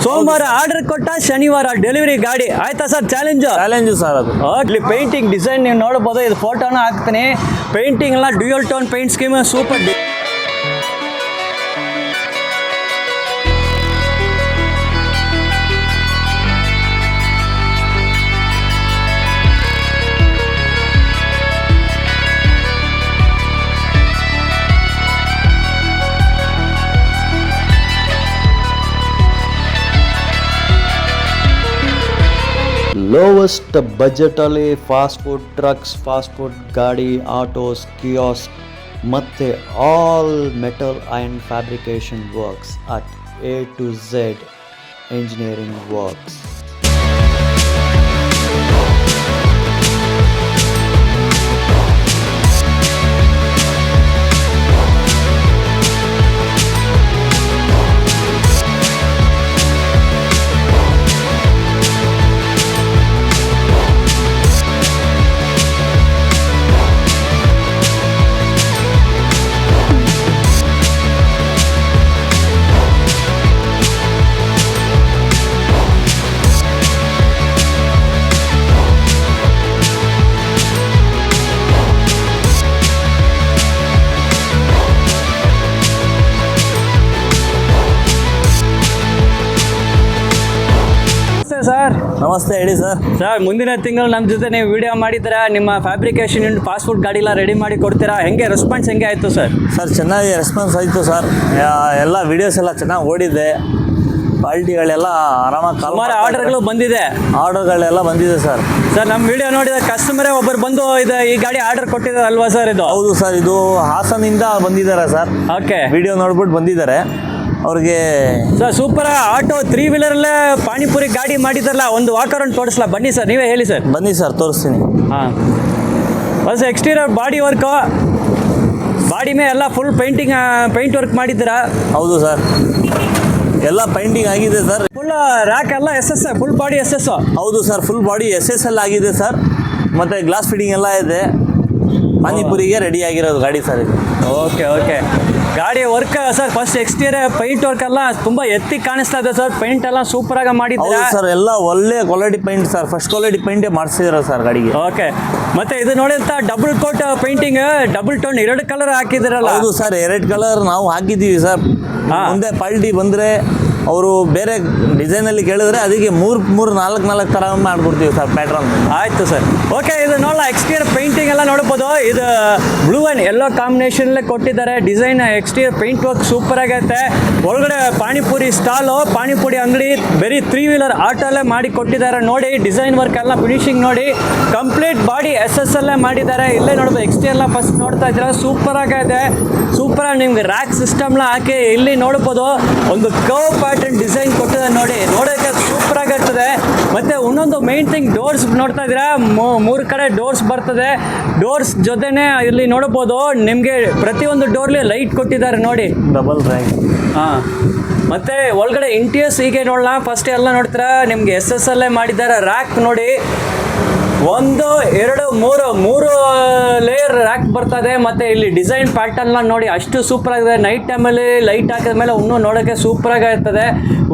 ಸೋಮವಾರ ಆರ್ಡರ್ ಕೊಟ್ಟ ಶನಿವಾರ ಡೆಲಿವರಿ ಗಾಡಿ ಆಯ್ತಾ ಸರ್? ಚಾಲೆಂಜು ಸರ್ ಅದು. ಇಲ್ಲಿ ಪೇಂಟಿಂಗ್ ಡಿಸೈನ್ ನೀವು ನೋಡಬಹುದು. ಇದು ಫೋಟೋನ ಹಾಕ್ತೀನಿ. ಪೇಂಟಿಂಗ್ ಎಲ್ಲ dual tone paint scheme super. Lowest ಬಜೆಟಲ್ಲಿ fast food trucks, fast food ಗಾಡಿ, ಆಟೋಸ್, ಕಿಯಾಸ್ಕ್ ಮತ್ತು all metal and fabrication works at A to Z engineering works. Sir ನಮಸ್ತೆ, ಹೇಳಿ ಸರ್. ಮುಂದಿನ ತಿಂಗಳು ನಮ್ಮ ಜೊತೆ ನೀವು ವಿಡಿಯೋ ಮಾಡಿದ್ದೀರಾ. ನಿಮ್ಮ ಫ್ಯಾಬ್ರಿಕೇಶನ್ ಫಾಸ್ಟ್ ಫುಡ್ ಗಾಡಿ ಎಲ್ಲ ರೆಡಿ ಮಾಡಿ ಕೊಡ್ತೀರಾ? ಹೆಂಗೆ ರೆಸ್ಪಾನ್ಸ್ ಹೆಂಗೆ ಆಯಿತು ಸರ್? ಚೆನ್ನಾಗಿ ರೆಸ್ಪಾನ್ಸ್ ಆಯಿತು ಸರ್. ಎಲ್ಲ ವಿಡಿಯೋಸ್ ಎಲ್ಲ ಚೆನ್ನಾಗಿ ಓಡಿದೆ. ಕ್ವಾಲಿಟಿಗಳೆಲ್ಲ ಆರಾಮಾಗಿ ಸುಮಾರು ಆರ್ಡರ್ಗಳು ಬಂದಿದೆ. ಸರ್. ನಮ್ಮ ವಿಡಿಯೋ ನೋಡಿದ ಕಸ್ಟಮರೇ ಒಬ್ಬರು ಬಂದು ಈ ಗಾಡಿ ಆರ್ಡರ್ ಕೊಟ್ಟಿದ್ದಾರೆ ಅಲ್ವಾ ಸರ್? ಇದು ಹೌದು ಸರ್. ಇದು ಹಾಸನಿಂದ ಬಂದಿದ್ದಾರೆ ಸರ್. ಓಕೆ, ವಿಡಿಯೋ ನೋಡ್ಬಿಟ್ಟು ಬಂದಿದ್ದಾರೆ. ಅವ್ರಿಗೆ ಸರ್ ಸೂಪರ್ ಆಟೋ 3 ವೀಲರಲ್ಲೇ ಪಾನಿಪುರಿ ಗಾಡಿ ಮಾಡಿದಾರಲ್ಲ, ಒಂದು ವಾಕರನ್ನು ತೋರಿಸ್ಲಾ? ಬನ್ನಿ ಸರ್, ನೀವೇ ಹೇಳಿ ಸರ್. ಬನ್ನಿ ಸರ್, ತೋರಿಸ್ತೀನಿ. ಹಾಂ, bus exterior body work, body ಮೇಲೆ ಎಲ್ಲ ಫುಲ್ ಪೇಂಟ್ ವರ್ಕ್ ಮಾಡಿದ್ದೀರಾ? ಹೌದು ಸರ್, ಎಲ್ಲ ಪೇಂಟಿಂಗ್ ಆಗಿದೆ ಸರ್. ಫುಲ್ ರ್ಯಾಕ್ ಎಲ್ಲ SS, ಫುಲ್ ಬಾಡಿ SS. ಹೌದು ಸರ್, ಫುಲ್ ಬಾಡಿ SS ಎಲ್ಲ ಆಗಿದೆ ಸರ್. ಮತ್ತು ಗ್ಲಾಸ್ ಫಿಟ್ಟಿಂಗ್ ಎಲ್ಲ ಇದೆ. ಪಾನಿಪುರಿಗೆ ರೆಡಿ ಆಗಿರೋದು ಗಾಡಿ ಸರ್ ಇದು. ಓಕೆ, ಗಾಡಿ work sir, first exterior paint work ಎಲ್ಲ ತುಂಬ ಎತ್ತಿ ಕಾಣಿಸ್ತಾ ಇದೆ ಸರ್. ಪೇಂಟ್ ಎಲ್ಲ ಸೂಪರ್ ಆಗಿ ಮಾಡಿದ್ದಾರೆ ಸರ್. ಎಲ್ಲ ಒಳ್ಳೆ quality paint sir, first quality ಪೇಂಟೇ ಮಾಡಿಸಿದ್ರು ಸರ್ ಗಾಡಿಗೆ. ಓಕೆ, ಮತ್ತೆ ಇದು ನೋಡಿ ಅಂತ double coat painting, double tone 2 colour ಹಾಕಿದಿರಲ್ಲ? ಹೌದು ಸರ್, 2 ಕಲರ್ ನಾವು ಹಾಕಿದ್ದೀವಿ ಸರ್. ಮುಂದೆ ಪಾಲ್ಟಿ ಬಂದರೆ ಅವರು ಬೇರೆ ಡಿಸೈನಲ್ಲಿ ಕೇಳಿದ್ರೆ ಅದಕ್ಕೆ 3-4 ಥರ ಮಾಡ್ಕೊಡ್ತೀವಿ ಸರ್, ಪ್ಯಾಟ್ರನ್. ಆಯಿತು ಸರ್. ಓಕೆ, ಇದು ನೋಡಲ್ಲ ಎಕ್ಸ್ಟೀರಿಯರ್ ಪೇಂಟಿಂಗ್ ಎಲ್ಲ ನೋಡ್ಬೋದು. ಇದು ಬ್ಲೂ ಆ್ಯಂಡ್ ಯೆಲ್ಲೋ ಕಾಂಬಿನೇಷನಲ್ಲೇ ಕೊಟ್ಟಿದ್ದಾರೆ. Design exterior paint work super ಆಗೈತೆ. ಒಳಗಡೆ ಪಾನಿಪುರಿ ಸ್ಟಾಲು, ಪಾನಿಪುರಿ ಅಂಗಡಿ, ಬರೀ 3 ವೀಲರ್ ಆಟೋಲ್ಲೇ ಮಾಡಿ ಕೊಟ್ಟಿದ್ದಾರೆ. ನೋಡಿ ಡಿಸೈನ್ ವರ್ಕ್ ಎಲ್ಲ ಫಿನಿಶಿಂಗ್ ನೋಡಿ, ಕಂಪ್ಲೀಟ್ ಬಾಡಿ SS ಅಲ್ಲೇ ಮಾಡಿದ್ದಾರೆ. ಇಲ್ಲೇ ನೋಡ್ಬೋದು ಎಕ್ಸ್ಟೀರಿಯರ್ ಫಸ್ಟ್ ನೋಡ್ತಾ ಇದ್ದೀರಾ, ಸೂಪರ್ ಆಗೈತೆ. ಸೂಪರಾಗಿ ನಿಮ್ಗೆ ರ್ಯಾಕ್ ಸಿಸ್ಟಮ್ನ ಹಾಕಿ ಇಲ್ಲಿ ನೋಡ್ಬೋದು. ಒಂದು ಕರ್ವ್ ಪ್ಯಾಟರ್ನ್ ಡಿಸೈನ್ ಕೊಟ್ಟಿದ್ದಾರೆ ನೋಡಿ, ನೋಡೋಕ್ಕೆ ಸೂಪರ್ ಆಗಿರ್ತದೆ. ಮತ್ತೆ ಇನ್ನೊಂದು ಮೇನ್ ಥಿಂಗ್, ಡೋರ್ಸ್ ನೋಡ್ತಾ ಇದ್ದೀರಾ, 3 ಕಡೆ ಡೋರ್ಸ್ ಬರ್ತದೆ. ಡೋರ್ಸ್ ಜೊತೆನೆ ಇಲ್ಲಿ ನೋಡಬಹುದು ನಿಮಗೆ ಪ್ರತಿಯೊಂದು ಡೋರ್ಲಿ ಲೈಟ್ ಕೊಟ್ಟಿದ್ದಾರೆ ನೋಡಿ, ಡಬಲ್ ರ್ಯಾಕ್. ಹಾಂ, ಮತ್ತೆ ಒಳಗಡೆ ಇಂಟೀರಿಯರ್ಸ್ ಹೀಗೆ ನೋಡೋಣ. ಫಸ್ಟ್ ಎಲ್ಲ ನೋಡ್ತೀರಾ ನಿಮ್ಗೆ SS ಅಲ್ಲೇ ಮಾಡಿದ್ದಾರೆ. ರ್ಯಾಕ್ ನೋಡಿ, 1, 2, 3 ಲೇಯರ್ ರ್ಯಾಕ್ ಬರ್ತದೆ. ಮತ್ತು ಇಲ್ಲಿ ಡಿಸೈನ್ ಪ್ಯಾಟರ್ನ್ನ ನೋಡಿ ಅಷ್ಟು ಸೂಪರ್ ಆಗಿದೆ. ನೈಟ್ ಟೈಮಲ್ಲಿ ಲೈಟ್ ಹಾಕಿದ ಮೇಲೆ ಇನ್ನೂ ನೋಡೋಕ್ಕೆ ಸೂಪರಾಗಿ ಇರ್ತದೆ.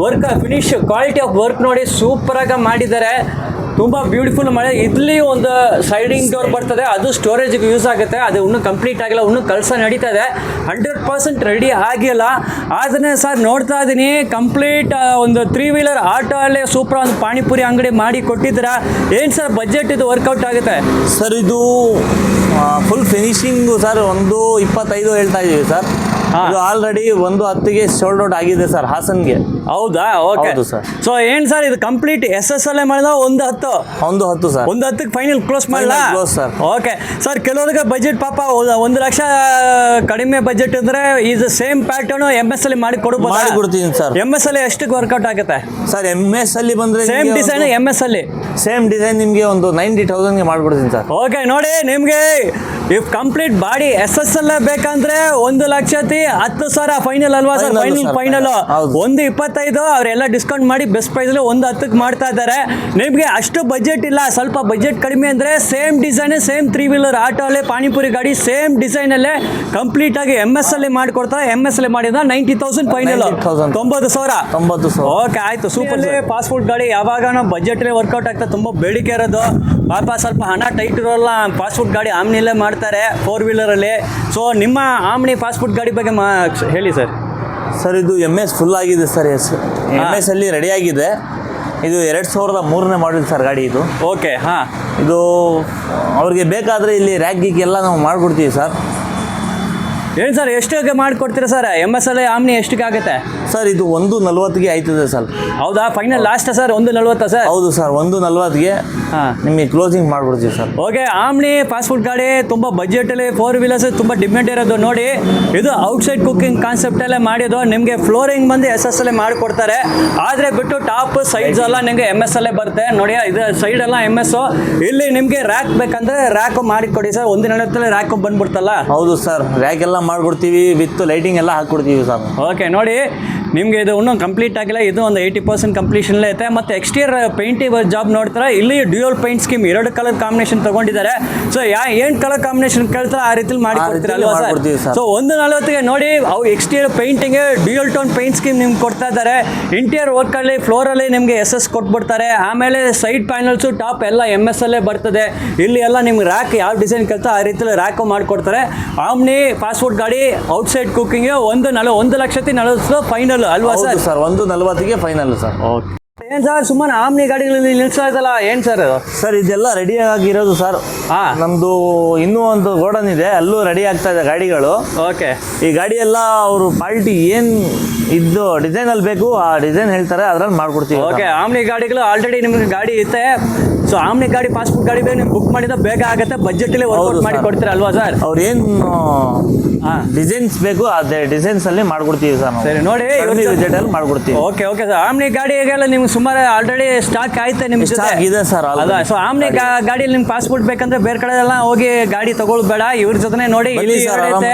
Work finish, quality of work ನೋಡಿ ಸೂಪರಾಗಿ ಮಾಡಿದ್ದಾರೆ. ತುಂಬ ಬ್ಯೂಟಿಫುಲ್ ಮಾಡಿ. ಇಲ್ಲಿ ಒಂದು ಸೈಡಿಂಗ್ ಡೋರ್ ಬರ್ತದೆ, ಅದು ಸ್ಟೋರೇಜ್ಗೆ ಯೂಸ್ ಆಗುತ್ತೆ. ಅದು ಇನ್ನೂ ಕಂಪ್ಲೀಟ್ ಆಗಿಲ್ಲ, ಇನ್ನೂ ಕೆಲಸ ನಡೀತಾ ಇದೆ. 100% ರೆಡಿ ಆಗಿಲ್ಲ. ಆದರೆ ಸರ್ ನೋಡ್ತಾ ಇದ್ದೀನಿ ಕಂಪ್ಲೀಟ್ ಒಂದು 3 ವೀಲರ್ ಆಟೋ ಅಲ್ಲೇ ಸೂಪರ್ ಒಂದು ಪಾನಿಪುರಿ ಅಂಗಡಿ ಮಾಡಿ ಕೊಟ್ಟಿದ್ದೀರಾ. ಏನು ಸರ್ ಬಜೆಟ್ ಇದು ವರ್ಕೌಟ್ ಆಗುತ್ತೆ ಸರ್? ಇದು ಫುಲ್ ಫಿನಿಶಿಂಗು ಸರ್ 1.25 ಹೇಳ್ತಾ ಇದ್ದೀವಿ ಸರ್. ಇದು ಆಲ್ರೆಡಿ 1.10ಗೆ ಸೋಲ್ಡ್ ಔಟ್ ಆಗಿದೆ ಸರ್ ಹಾಸನ್ಗೆ. ಹೌದಾ? Okay sir. ಸೊ ಏನು ಸರ್ ಇದು ಕಂಪ್ಲೀಟ್ SS ಅಲ್ಲೇ ಮಾಡಿದ 1.10? 1.10 ಸರ್. 1.10ಕ್ಕೆ ಫೈನಲ್ ಕ್ಲೋಸ್ ಮಾಡಲ್ಲ ಸರ್? Okay sir. ಕೆಲವ್ರಿಗೆ ಬಜೆಟ್ ಪಾಪ 1 ಲಕ್ಷ ಕಡಿಮೆ ಬಜೆಟ್ ಇದ್ರೆ ಇದು ಸೇಮ್ ಪ್ಯಾಟರ್ನ್ MS ಅಲ್ಲಿ ಮಾಡಿ ಕೊಡ್ತೀನಿ ಸರ್. MS ಅಲ್ಲಿ ಎಷ್ಟಕ್ಕೆ ವರ್ಕೌಟ್ ಆಗುತ್ತೆ ಸರ್? MS ಅಲ್ಲಿ ಬಂದ್ರೆ ಸೇಮ್ ಡಿಸೈನ್ MS ಅಲ್ಲಿ ಸೇಮ್ ಡಿಸೈನ್ ನಿಮಗೆ ಒಂದು 90,000ಗೆ ಮಾಡ್ಬಿಡ್ತೀನಿ ಸರ್. ಓಕೆ, ನೋಡಿ ನಿಮಗೆ ಇಫ್ ಕಂಪ್ಲೀಟ್ ಬಾಡಿ SSL ಬೇಕಂದ್ರೆ 1,10,000 ಫೈನಲ್ ಅಲ್ವಾ sir? Final, final sir. Final ಹೌದು. 1,25 ಅವರೆಲ್ಲ ಡಿಸ್ಕೌಂಟ್ ಮಾಡಿ ಬೆಸ್ಟ್ ಪ್ರೈಸ್ 1,10 ಮಾಡ್ತಾ ಇದ್ದಾರೆ. ನಿಮಗೆ ಅಷ್ಟು ಬಜೆಟ್ ಇಲ್ಲ, ಸ್ವಲ್ಪ ಬಜೆಟ್ ಕಡಿಮೆ ಅಂದ್ರೆ same design, same 3 wheeler auto ಅಲ್ಲೇ ಪಾನಿಪುರಿ ಗಾಡಿ ಸೇಮ್ ಡಿಸೈನ್ ಅಲ್ಲೇ ಕಂಪ್ಲೀಟ್ ಆಗಿ MS ಅಲ್ಲಿ ಮಾಡ್ಕೊಡ್ತಾರೆ. MS ಅಲ್ಲಿ ಮಾಡಿದ 90,000 ಫೈನಲ್ 90,000. 90,000. ಓಕೆ ಆಯ್ತು, ಸೂಪರ್. ಫಾಸ್ಟ್ ಫುಡ್ ಗಾಡಿ ಯಾವಾಗ ಬಜೆಟ್ ವರ್ಕೌಟ್ ಆಗ್ತದೆ, ತುಂಬಾ ಬೇಡಿಕೆ ಇರೋದು. ಪಾಪ ಸ್ವಲ್ಪ ಹಣ ಟೈಟ್ ಇರೋಲ್ಲ, ಫಾಸ್ಟ್ ಫುಡ್ ಗಾಡಿ ಆಮ್ನಿಲೇ ಮಾಡ್ತಾರೆ 4 ವೀಲರಲ್ಲಿ. ಸೊ ನಿಮ್ಮ ಆಮ್ನಿ ಫಾಸ್ಟ್ ಫುಡ್ ಗಾಡಿ ಬಗ್ಗೆ ಹೇಳಿ ಸರ್. ಸರ್ ಇದು MS ಫುಲ್ ಆಗಿದೆ ಸರ್. MS ಅಲ್ಲಿ ರೆಡಿ ಆಗಿದೆ. ಇದು 2003ನೇ ಮಾಡಲ್ ಸರ್ ಗಾಡಿ ಇದು. ಓಕೆ, ಹಾಂ. ಇದು ಅವ್ರಿಗೆ ಬೇಕಾದರೆ ಇಲ್ಲಿ ರ್ಯಾಕ್ ಗೀಕ್ ಎಲ್ಲ ನಾವು ಮಾಡಿಕೊಡ್ತೀವಿ ಸರ್. ಏನು ಸರ್, ಎಷ್ಟಿಗೆ ಮಾಡಿಕೊಡ್ತೀರಾ ಸರ್? MS ಅಲ್ಲಿ ಆಮ್ನಿ ಎಷ್ಟಿಗೆ ಆಗುತ್ತೆ ಸರ್? ಇದು 1,40ಗೆ ಆಯ್ತದೆ ಸರ್. ಹೌದಾ? Final last sir 1,40 sir? ಹೌದು ಸರ್, 1,40ಗೆ ಹಾಂ ನಿಮಗೆ ಕ್ಲೋಸಿಂಗ್ ಮಾಡಿಕೊಡ್ತೀವಿ sir. Okay, Omni fast food ಗಾಡಿ ತುಂಬ ಬಜೆಟಲ್ಲಿ 4 ವೀಲರ್ಸ್ ತುಂಬ ಡಿಮ್ಯಾಂಡ್ ಇರೋದು. ನೋಡಿ, ಇದು ಔಟ್ಸೈಡ್ ಕುಕಿಂಗ್ ಕಾನ್ಸೆಪ್ಟಲ್ಲೇ ಮಾಡಿದ್ದು. ನಿಮಗೆ ಫ್ಲೋರಿಂಗ್ ಬಂದು SSL ಮಾಡಿಕೊಡ್ತಾರೆ. ಆದರೆ ಬಿಟ್ಟು ಟಾಪ್ ಸೈಡ್ಸ್ ಎಲ್ಲ ನಿಮಗೆ MS ಅಲ್ಲೇ ಬರುತ್ತೆ. ನೋಡಿ, ಇದು ಸೈಡ್ ಎಲ್ಲ MS. ಇಲ್ಲಿ ನಿಮಗೆ ರ್ಯಾಕ್ ಬೇಕಂದ್ರೆ ರ್ಯಾಕ್ ಮಾಡಿಕೊಡಿ ಸರ್. 1,40 ರ್ಯಾಕ್ ಬಂದ್ಬಿಡ್ತಲ್ಲ. ಹೌದು ಸರ್, ರ್ಯಾಕ್ ಎಲ್ಲ ಮಾಡಿಕೊಡ್ತೀವಿ, ವಿತ್ ಲೈಟಿಂಗ್ ಎಲ್ಲ ಹಾಕ್ಕೊಡ್ತೀವಿ ಸರ್. ಓಕೆ, ನೋಡಿ ನಿಮಗೆ ಇದು ಇನ್ನೂ ಕಂಪ್ಲೀಟ್ ಆಗಿಲ್ಲ. ಇದು ಒಂದು 80% ಕಂಪ್ಲೀಷನ್ಲೇ ಐತೆ. ಮತ್ತು ಎಕ್ಸ್ಟೀರಿಯರ್ ಪೇಂಟಿಂಗ್ ಜಾಬ್ ನೋಡ್ತಾರೆ. ಇಲ್ಲಿ dual paint scheme 2 colour combination ತೊಗೊಂಡಿದ್ದಾರೆ. ಸೊ ಏನು ಕಲರ್ ಕಾಂಬಿನೇಷನ್ ಕೇಳ್ತಾರೆ ಆ ರೀತಿಲಿ ಮಾಡಿ ಕೊಡ್ತೀರಾ ಅಲ್ವಾ ಸರ್? ಸೊ 1,40ಗೆ ನೋಡಿ, ಅವು exterior painting dual tone paint scheme ನಿಮ್ಗೆ ಕೊಡ್ತಾ ಇದ್ದಾರೆ. ಇಂಟೀರಿಯರ್ ವರ್ಕಲ್ಲಿ ಫ್ಲೋರಲ್ಲಿ ನಿಮಗೆ SS ಕೊಟ್ಬಿಡ್ತಾರೆ. ಆಮೇಲೆ ಸೈಡ್ ಪ್ಯಾನಲ್ಸು ಟಾಪ್ ಎಲ್ಲ MS ಅಲ್ಲೇ ಬರ್ತದೆ. ಇಲ್ಲಿ ಎಲ್ಲ ನಿಮ್ಗೆ ರ್ಯಾಕ್ ಯಾವ ಡಿಸೈನ್ ಕೇಳ್ತಾ ಆ ರೀತಿಯಲ್ಲಿ ರ್ಯಾಕು ಮಾಡಿಕೊಡ್ತಾರೆ. ಆಮ್ನಿ ಫಾಸ್ಟ್ ಫುಡ್ ಗಾಡಿ ಔಟ್ಸೈಡ್ ಕುಕಿಂಗ್ 1,40,000 ಫೈನಲ್ ಅಲ್ವಾ ಸರ್? ಸರ್ 1,40ಗೆ ಫೈನಲ್ ಸರ್. ಓಕೆ. ಏನು ಸರ್, ಸುಮ್ಮನೆ ಆಮ್ನಿ ಗಾಡಿಗಳಲ್ಲಿ ನಿಲ್ಸ್ತಾ ಇದ್ದಲ್ಲ, ಏನು ಸರ್? ಸರ್ ಇದೆಲ್ಲ ರೆಡಿ ಆಗಿರೋದು ಸರ್. ಹಾಂ, ನಮ್ಮದು ಇನ್ನೂ ಒಂದು ಗೋಡನ್ ಇದೆ, ಅಲ್ಲೂ ರೆಡಿ ಆಗ್ತಾ ಇದೆ ಗಾಡಿಗಳು. ಓಕೆ. ಈ ಗಾಡಿ ಎಲ್ಲ ಅವರು ಪಾರ್ಟಿ ಏನು ಇದು ಡಿಸೈನಲ್ಲಿ ಬೇಕು ಆ ಡಿಸೈನ್ ಹೇಳ್ತಾರೆ, ಅದ್ರಲ್ಲಿ ಮಾಡ್ಕೊಡ್ತೀವಿ. ಓಕೆ, ಆಮ್ನಿ ಗಾಡಿಗಳು ಆಲ್ರೆಡಿ ನಿಮಗೆ ಗಾಡಿ ಇರುತ್ತೆ. ಸೊ ಆಮ್ನಿ ಗಾಡಿ ಫಾಸ್ಟ್ ಫುಡ್ ಗಾಡಿ ನೀವು ಬುಕ್ ಮಾಡಿದ ಬೇಗ ಆಗುತ್ತೆ, ಬಜೆಟಲ್ಲಿ ವರ್ಕೌಟ್ ಮಾಡಿ ಕೊಡ್ತೀರಾ ಅಲ್ವಾ ಸರ್? ಅವ್ರು ಏನು ಹಾಂ ಡಿಸೈನ್ಸ್ ಬೇಕು ಅದೇ ಡಿಸೈನ್ಸ್ ಅಲ್ಲಿ ಮಾಡ್ಕೊಡ್ತೀವಿ ಸರ್. ಸರಿ, ನೋಡಿ ಬಜೆಟಲ್ಲಿ ಮಾಡ್ಕೊಡ್ತೀವಿ. Okay okay sir. ಆಮ್ನಿ ಗಾಡಿಗೆಲ್ಲ ನಿಮ್ಗೆ ಸುಮಾರು ಆಲ್ರೆಡಿ ಸ್ಟಾಕ್ ಆಯ್ತು ನಿಮ್ಗೆ ಸ್ಟಾಕ್ ಇದೆ ಸರ್. ಅಲ್ಲ, ಸೊ ಆಮ್ನಿ ಗಾಡಿಯಲ್ಲಿ ನಿಮ್ಗೆ ಫಾಸ್ಟ್ ಫುಡ್ ಬೇಕಂದ್ರೆ ಬೇರೆ ಕಡೆ ಎಲ್ಲ ಹೋಗಿ ಗಾಡಿ ತಗೊಳ್ಬೇಡ, ಇವ್ರ ಜೊತೆ ನೋಡಿ ಇಲ್ಲಿ ಸರ್, ಐತೆ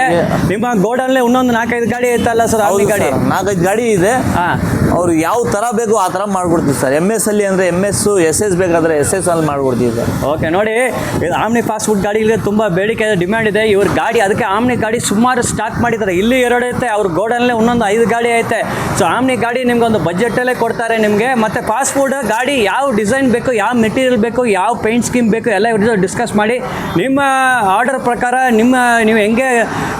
ನಿಮ್ಮ ಗೋಡನ್ಲೆ ಇನ್ನೊಂದು 4-5 ಗಾಡಿ ಐತಲ್ಲ ಸರ್ ಆಮ್ನಿ ಗಾಡಿ? 4-5 ಗಾಡಿ ಇದೆ. ಹಾಂ, ಅವ್ರು ಯಾವ ಥರ ಬೇಕು ಆ ಥರ ಮಾಡ್ಕೊಡ್ತೀವಿ ಸರ್. MS ಅಲ್ಲಿ ಅಂದರೆ MS, SS ಬೇಕಾದ್ರೆ SS ಅಲ್ಲಿ ಮಾಡ್ಕೊಡ್ತೀವಿ ಸರ್. ಓಕೆ, ನೋಡಿ ಇದು ಆಮ್ನಿ ಫಾಸ್ಟ್ ಫುಡ್ ಗಾಡಿಗೆ ತುಂಬ ಬೇಡಿಕೆ ಡಿಮ್ಯಾಂಡ್ ಇದೆ. ಇವ್ರ ಗಾಡಿ ಅದಕ್ಕೆ ಆಮ್ನಿ ಗಾಡಿ ಸುಮಾರು ಸ್ಟಾಕ್ ಮಾಡಿದ್ದಾರೆ. ಇಲ್ಲಿ 2 ಐತೆ, ಅವ್ರ ಗೋಡನ್ಲೆ ಇನ್ನೊಂದು 5 ಗಾಡಿ ಐತೆ. ಸೊ ಆಮ್ನಿ ಗಾಡಿ ನಿಮ್ಗೆ ಒಂದು ಬಜೆಟಲ್ಲೇ ಕೊಡ್ತಾರೆ ನಿಮಗೆ. ಮತ್ತು ಫಾಸ್ಟ್ ಫುಡ್ ಗಾಡಿ ಯಾವ ಡಿಸೈನ್ ಬೇಕು, ಯಾವ ಮೆಟೀರಿಯಲ್ ಬೇಕು, ಯಾವ ಪೇಂಟ್ ಸ್ಕೀಮ್ ಬೇಕು ಎಲ್ಲ ಇವ್ರ ಡಿಸ್ಕಸ್ ಮಾಡಿ ನಿಮ್ಮ ಆರ್ಡರ್ ಪ್ರಕಾರ ನೀವು ಹೆಂಗೆ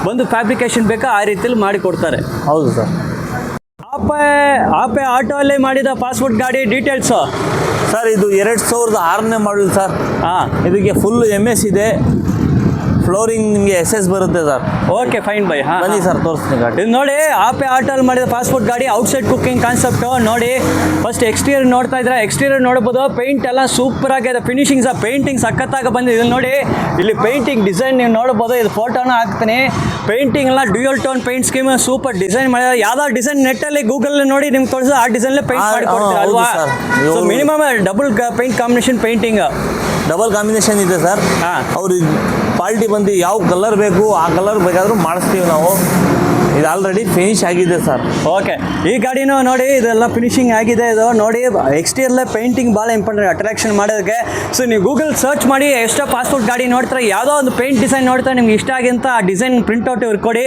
ಬಂದು ಫ್ಯಾಬ್ರಿಕೇಶನ್ ಬೇಕೋ ಆ ರೀತಿಯಲ್ಲಿ ಮಾಡಿ ಕೊಡ್ತಾರೆ. ಹೌದು ಸರ್. ಆಪೆ ಆಟೋ ಅಲ್ಲೇ ಮಾಡಿದ ಫಾಸ್ಟ್ ಫುಡ್ ಗಾಡಿ ಡೀಟೇಲ್ಸು ಸರ್ ಇದು 2006ನೇ ಮಾಡಲ್ ಸರ್. ಹಾಂ, ಇದಕ್ಕೆ ಫುಲ್ MS ಇದೆ. ಫ್ಲೋರಿಂಗ್ ನಿಮಗೆ SS ಬರುತ್ತೆ ಸರ್. Okay, fine by. ಹಾಂ, ಬನ್ನಿ ಸರ್ ತೋರಿಸ್ತೀನಿ ಗಾಡಿ. ಇದು ನೋಡಿ, ಆಪೆ ಆಟೋಲ್ಲಿ ಮಾಡಿದ ಫಾಸ್ಟ್ ಫುಡ್ ಗಾಡಿ ಔಟ್ಸೈಡ್ ಕುಕಿಂಗ್ ಕಾನ್ಸೆಪ್ಟು. ನೋಡಿ, ಫಸ್ಟ್ ಎಕ್ಸ್ಟೀರಿಯರ್ ನೋಡ್ತಾ ಇದ್ರೆ ಎಕ್ಸ್ಟೀರಿಯರ್ ನೋಡ್ಬೋದು. ಪೇಂಟ್ ಎಲ್ಲ ಸೂಪರ್ ಆಗಿದೆ, ಫಿನಿಶಿಂಗ್ಸ್ ಪೇಂಟಿಂಗ್ ಸಖತ್ತಾಗಿ ಬಂದಿದೆ. ಇದು ನೋಡಿ, ಇಲ್ಲಿ ಪೇಂಟಿಂಗ್ ಡಿಸೈನ್ ನೀವು ನೋಡ್ಬೋದು. ಇದು ಫೋಟೋನ ಹಾಕ್ತೀನಿ. ಪೇಂಟಿಂಗ್ ಎಲ್ಲ dual tone paint scheme super design ಮಾಡಿದ್ದಾರೆ. ಯಾವ್ದಾದ್ರು ಡಿಸೈನ್ ನೆಟ್ಟಲ್ಲಿ ಗೂಗಲ್ ನೋಡಿ ನಿಮ್ಗೆ ತೋರಿಸೋ ಆ ಡಿಸೈನ್ಲೇ ಪೇಂಟ್ ಮಾಡಿ ಕೊಡ್ತೀರಾ ಅಲ್ವಾ? So minimum double paint combination painting double combination ಇದೆ ಸರ್. ಹಾಂ, ಅವ್ರು ಪಾರ್ಟಿ ಬಂದು ಯಾವ ಕಲರ್ ಬೇಕು ಆ ಕಲರ್ ಬೇಕಾದರೂ ಮಾಡಿಸ್ತೀವಿ ನಾವು. ಇದು ಆಲ್ರೆಡಿ ಫಿನಿಶ್ ಆಗಿದೆ ಸರ್. ಓಕೆ, ಈ ಗಾಡಿನೂ ನೋಡಿ ಇದೆಲ್ಲ ಫಿನಿಶಿಂಗ್ ಆಗಿದೆ. ಇದು ನೋಡಿ, ಎಕ್ಸ್ಟೀರಿಯರ್ಲೇ ಪೇಂಟಿಂಗ್ ಭಾಳ ಇಂಪಾರ್ಟೆಂಟ್ ಅಟ್ರಾಕ್ಷನ್ ಮಾಡೋದಕ್ಕೆ. ಸೊ ನೀವು ಗೂಗಲ್ ಸರ್ಚ್ ಮಾಡಿ ಎಷ್ಟೋ ಫಾಸ್ಟ್ ಫುಡ್ ಗಾಡಿ ನೋಡ್ತಾರೆ, ಯಾವುದೋ ಒಂದು ಪೇಂಟ್ ಡಿಸೈನ್ ನೋಡ್ತಾರೆ ನಿಮ್ಗೆ ಇಷ್ಟ ಆಗಿಂತ ಆ ಡಿಸೈನ್ ಪ್ರಿಂಟ್ಔಟ್ ಇವ್ರು ಕೊಡಿ.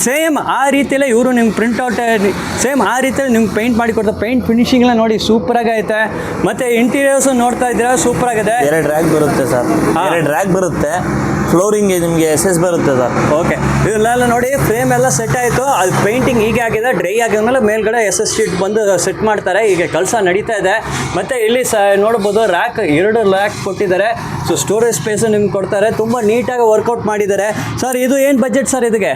ಸೇಮ್ ಆ ರೀತಿಯಲ್ಲೇ ಇವರು ನಿಮ್ಗೆ ಪ್ರಿಂಟ್ಔಟ್ ಸೇಮ್ ಆ ರೀತಿಯಲ್ಲಿ ನಿಮ್ಗೆ ಪೇಂಟ್ ಮಾಡಿ ಕೊಡ್ತಾರೆ. ಪೇಂಟ್ ಫಿನಿಶಿಂಗ್ಲ ನೋಡಿ ಸೂಪರಾಗಿ ಐತೆ. ಮತ್ತು ಇಂಟೀರಿಯರ್ಸು ನೋಡ್ತಾ ಇದ್ದೀರಾ ಸೂಪರಾಗಿದೆ. 2 ರ್ಯಾಕ್ ಬರುತ್ತೆ ಸರ್. 2 ರ್ಯಾಕ್ ಬರುತ್ತೆ. ಫ್ಲೋರಿಂಗ್ ನಿಮಗೆ SS ಬರುತ್ತೆ ಸರ್. ಓಕೆ, ಇದೆಲ್ಲ ನೋಡಿ ಫ್ರೇಮ್ ಎಲ್ಲ ಸೆಟ್ ಆಯಿತು. ಅದು ಪೇಂಟಿಂಗ್ ಹೀಗೆ ಆಗಿದೆ. ಡ್ರೈ ಆಗಿದ್ಮೇಲೆ ಮೇಲ್ಗಡೆ SS ಶೀಟ್ ಬಂದು ಸೆಟ್ ಮಾಡ್ತಾರೆ. ಈಗ ಕೆಲಸ ನಡೀತಾ ಇದೆ. ಮತ್ತು ಇಲ್ಲಿ ನೋಡ್ಬೋದು ರ್ಯಾಕ್ 2 ರ್ಯಾಕ್ ಕೊಟ್ಟಿದ್ದಾರೆ. ಸೊ ಸ್ಟೋರೇಜ್ ಸ್ಪೇಸು ನಿಮ್ಗೆ ಕೊಡ್ತಾರೆ. ತುಂಬ ನೀಟಾಗಿ ವರ್ಕೌಟ್ ಮಾಡಿದ್ದಾರೆ. ಸರ್ ಇದು ಏನು ಬಜೆಟ್ ಸರ್ ಇದಕ್ಕೆ?